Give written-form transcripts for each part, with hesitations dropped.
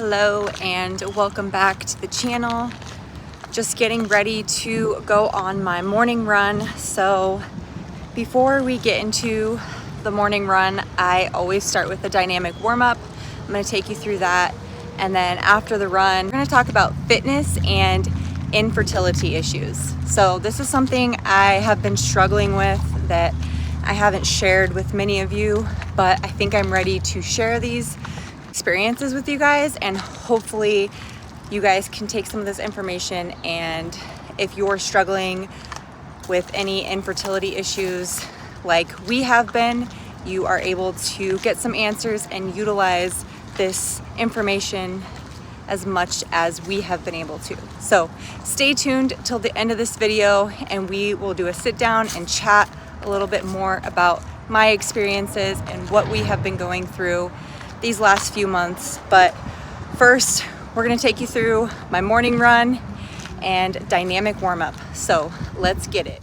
Hello and welcome back to the channel. Just getting ready to go on my morning run. So before we get into the morning run, I always start with a dynamic warm-up. I'm going to take you through that, and then after the run we're going to talk about fitness and infertility issues. So this is something I have been struggling with that I haven't shared with many of you, but I think I'm ready to share these experiences with you guys, and hopefully you guys can take some of this information, and if you're struggling with any infertility issues like we have been, you are able to get some answers and utilize this information as much as we have been able to. So stay tuned till the end of this video and we will do a sit down and chat a little bit more about my experiences and what we have been going through these last few months. But first, we're gonna take you through my morning run and dynamic warm-up. So let's get it.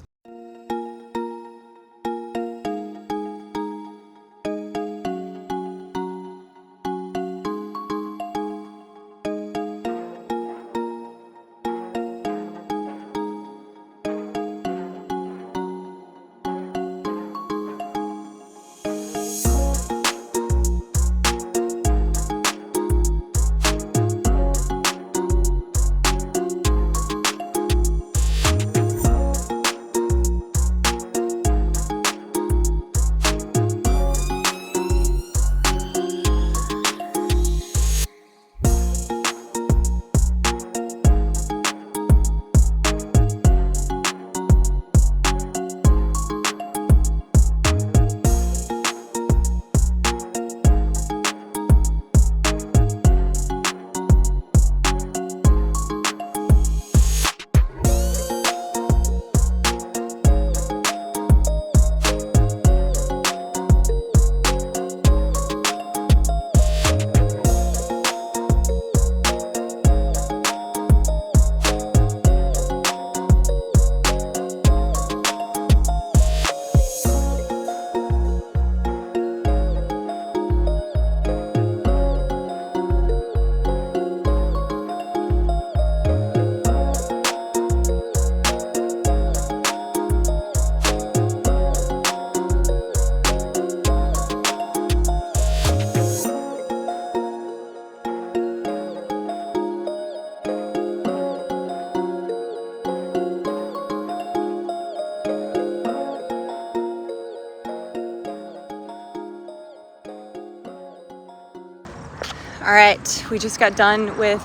All right, we just got done with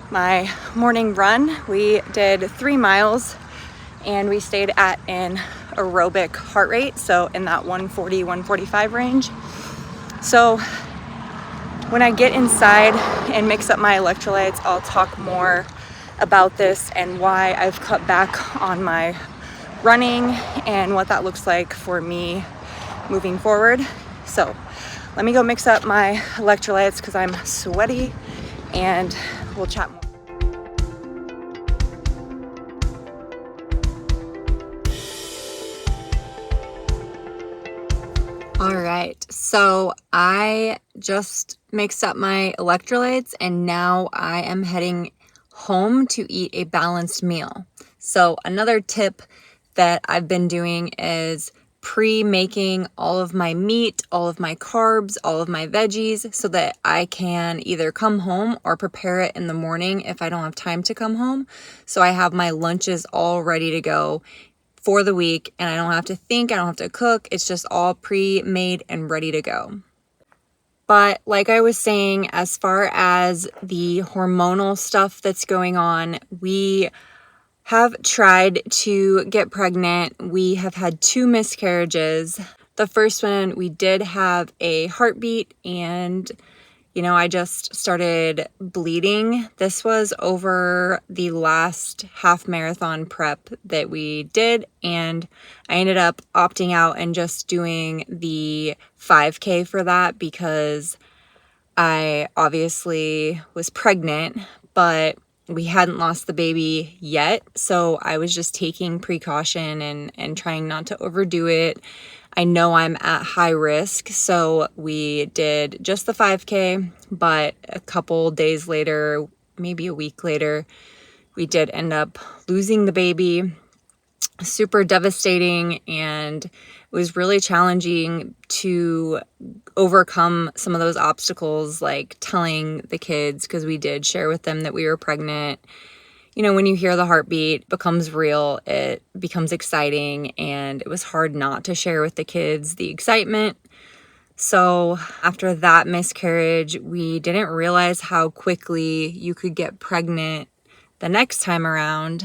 my morning run. We did 3 miles and we stayed at an aerobic heart rate, so in that 140, 145 range. So when I get inside and mix up my electrolytes, I'll talk more about this and why I've cut back on my running and what that looks like for me moving forward. So let me go mix up my electrolytes because I'm sweaty, and we'll chat more. All right, so I just mixed up my electrolytes and now I am heading home to eat a balanced meal. So another tip that I've been doing is pre-making all of my meat, all of my carbs, all of my veggies, so that I can either come home or prepare it in the morning if I don't have time to come home. So I have my lunches all ready to go for the week and I don't have to think, I don't have to cook. It's just all pre-made and ready to go. But like I was saying, as far as the hormonal stuff that's going on, we have tried to get pregnant. We have had 2 miscarriages. The first one, we did have a heartbeat and, I just started bleeding. This was over the last half marathon prep that we did, and I ended up opting out and just doing the 5K for that because I obviously was pregnant, but we hadn't lost the baby yet. So I was just taking precaution and trying not to overdo it. I know I'm at high risk, so we did just the 5K, but a couple days later, maybe a week later, we did end up losing the baby. Super devastating, and it was really challenging to overcome some of those obstacles, like telling the kids, because we did share with them that we were pregnant. You know, when you hear the heartbeat becomes real, it becomes exciting, and it was hard not to share with the kids the excitement. So after that miscarriage, we didn't realize how quickly you could get pregnant the next time around.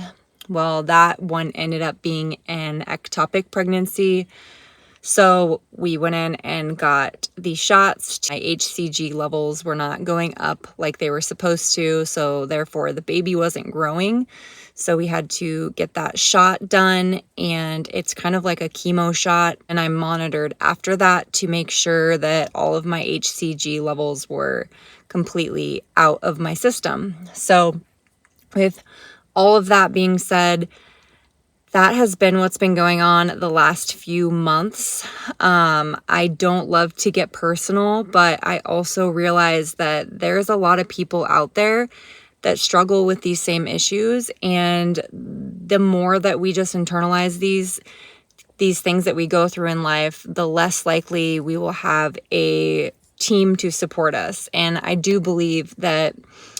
Well, that one ended up being an ectopic pregnancy. So we went in and got the shots. My HCG levels were not going up like they were supposed to, so therefore the baby wasn't growing. So we had to get that shot done, and it's kind of like a chemo shot, and I'm monitored after that to make sure that all of my HCG levels were completely out of my system. So with all of that being said, that has been what's been going on the last few months. I don't love to get personal, but I also realize that there's a lot of people out there that struggle with these same issues. And the more that we just internalize these things that we go through in life, the less likely we will have a team to support us. And I do believe that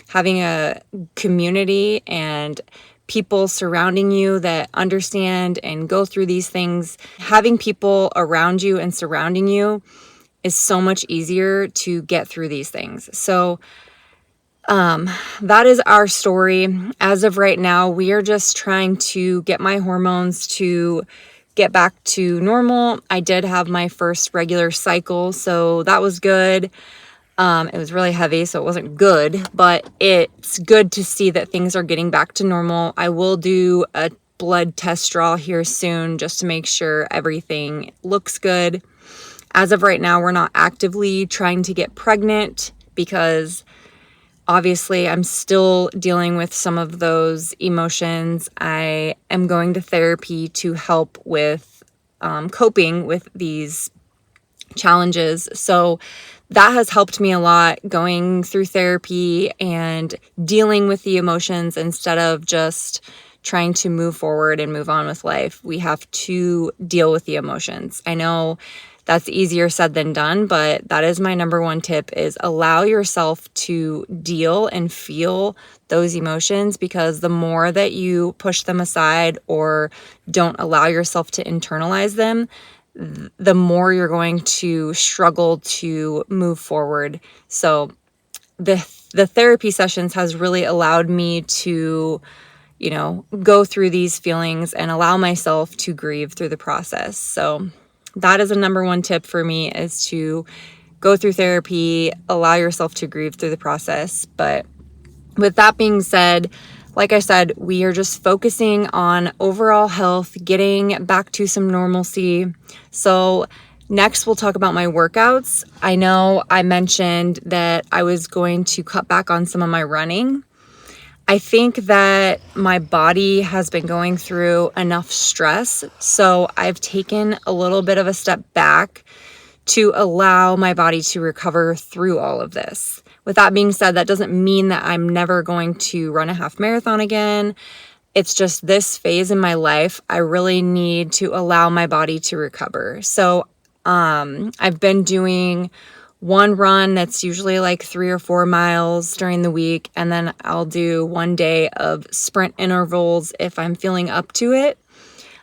having a community and people surrounding you that understand and go through these things, having people around you and surrounding you is so much easier to get through these things. So that is our story. As of right now, we are just trying to get my hormones to get back to normal. I did have my first regular cycle, so that was good. It was really heavy, so it wasn't good, but it's good to see that things are getting back to normal. I will do a blood test draw here soon just to make sure everything looks good. As of right now, we're not actively trying to get pregnant because obviously I'm still dealing with some of those emotions. I am going to therapy to help with coping with these challenges. So that has helped me a lot, going through therapy and dealing with the emotions instead of just trying to move forward and move on with life. We have to deal with the emotions. I know that's easier said than done, but that is my number one tip, is allow yourself to deal and feel those emotions, because the more that you push them aside or don't allow yourself to internalize them, the more you're going to struggle to move forward. So the therapy sessions has really allowed me to, go through these feelings and allow myself to grieve through the process. So that is a number one tip for me, is to go through therapy, allow yourself to grieve through the process. But with that being said, like I said, we are just focusing on overall health, getting back to some normalcy. So next we'll talk about my workouts. I know I mentioned that I was going to cut back on some of my running. I think that my body has been going through enough stress, so I've taken a little bit of a step back to allow my body to recover through all of this. With that being said, that doesn't mean that I'm never going to run a half marathon again. It's just this phase in my life, I really need to allow my body to recover. So I've been doing one run that's usually like 3 or 4 miles during the week, and then I'll do one day of sprint intervals if I'm feeling up to it.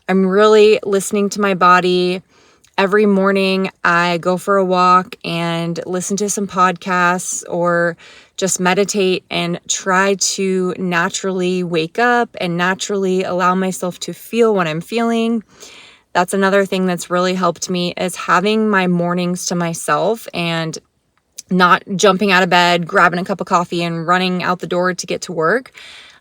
I'm really listening to my body. Every morning I go for a walk and listen to some podcasts or just meditate and try to naturally wake up and naturally allow myself to feel what I'm feeling. That's another thing that's really helped me, is having my mornings to myself and not jumping out of bed, grabbing a cup of coffee and running out the door to get to work.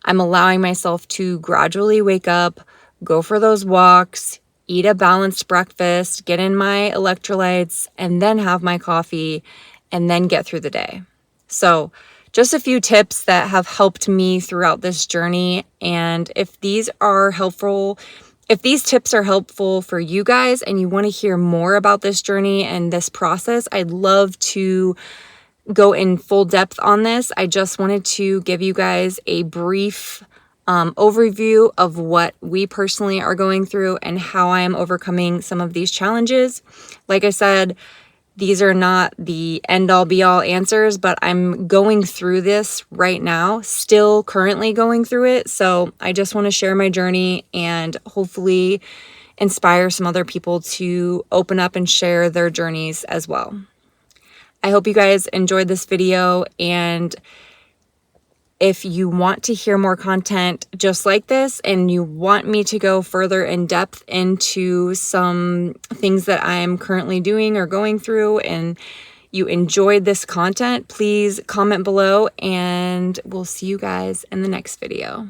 I'm allowing myself to gradually wake up, go for those walks, eat a balanced breakfast, get in my electrolytes, and then have my coffee, and then get through the day. So just a few tips that have helped me throughout this journey. And if these are helpful If these tips are helpful for you guys and you want to hear more about this journey and this process, I'd love to go in full depth on this. I just wanted to give you guys a brief overview of what we personally are going through and how I am overcoming some of these challenges. Like I said, these are not the end-all be-all answers, but I'm going through this right now, still currently going through it. So I just want to share my journey and hopefully inspire some other people to open up and share their journeys as well. I hope you guys enjoyed this video, and if you want to hear more content just like this and you want me to go further in depth into some things that I'm currently doing or going through and you enjoyed this content, please comment below and we'll see you guys in the next video.